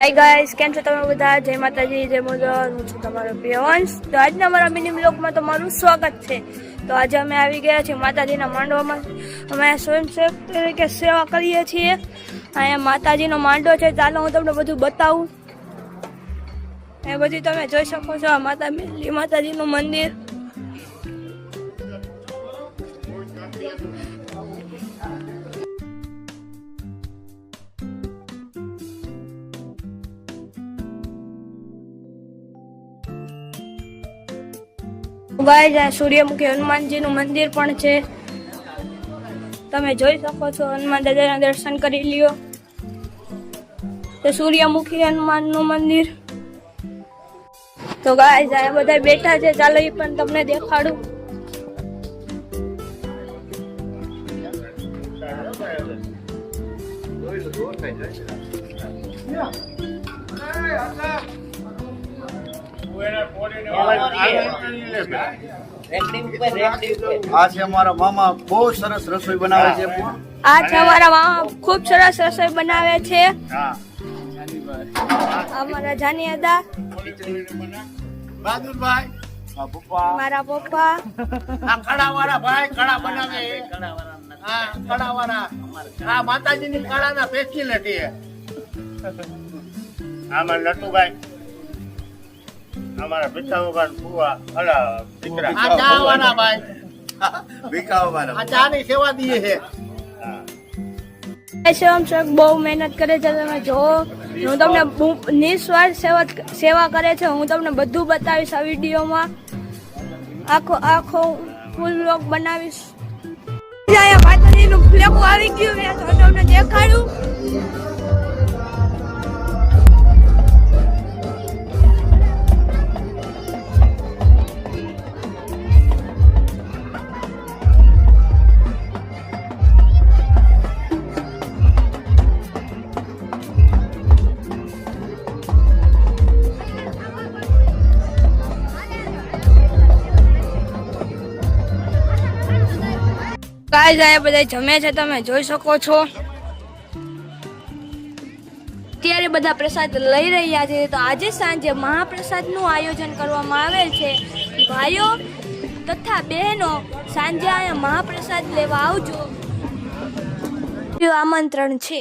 Hi guys, કેમ છો તમે બધા? જય માતાજી, જય મોગલ. હું છું તમારો પ્રિયવંશ. તો આજના મારા મિની બ્લોગમાં તમારું સ્વાગત છે. તો આજે અમે આવી ગયા છીએ માતાજીના માંડવામાં. અમે સ્વયંસેવક તરીકે સેવા કરીએ છીએ. અહીંયા માતાજીનો માંડવો છે. ચાલો હું તમને બધું બતાવું. એ બધી તમે જોઈ શકો છો. આ માતાજીનું મંદિર. ગાઈસ, આ સૂર્યમુખી હનુમાનજીનું મંદિર પણ છે. તમે જોઈ શકો છો. હનુમાન દાદાના દર્શન કરી લ્યો. તો સૂર્યમુખી હનુમાનનું મંદિર. તો ગાઈસ, આ બધા બેઠા છે. ચાલો એ પણ તમને દેખાડું. આ છે અમારા મામા, બહુ સરસ રસોઈ બનાવે છે. આ છે અમારા મામા, ખૂબ સરસ રસોઈ બનાવે છે. અમારા જાની દાદા, બહાદુરભાઈ, મારા પપ્પા, આ કડાવાળા ભાઈ કડા બનાવે. હા, કડાવાળા. આ માતાજીની કડાના સ્પેશિયાલિટી છે. આમાં નટુભાઈ, અમારા પિતાઓગણ ફુવા, અલા દીકરા. આ ચા વાળા ભાઈ, આ ચા ની સેવા દીએ છે. સ્વયંસેવક બહુ મહેનત કરે છે. તમે જો, હું તમને નિસ્વાર્થ સેવા કરે છે. હું તમને બધું બતાવીશ આ વિડીયોમાં. આખો ફૂલ વ્લોગ બનાવીશ. અહીંયા માતાજીનું ફ્લેગો આવી ગયું છે, તો તમને દેખાડું. ગાઈસ, આ બધા જમે છે. તમે જોઈ શકો છો. અત્યારે બધા પ્રસાદ લઈ રહ્યા છે. તો આજે સાંજે મહાપ્રસાદનું આયોજન કરવામાં આવેલ છે. ભાઈઓ તથા બહેનો, સાંજે અહીંયા મહાપ્રસાદ લેવા આવજો. આમંત્રણ છે.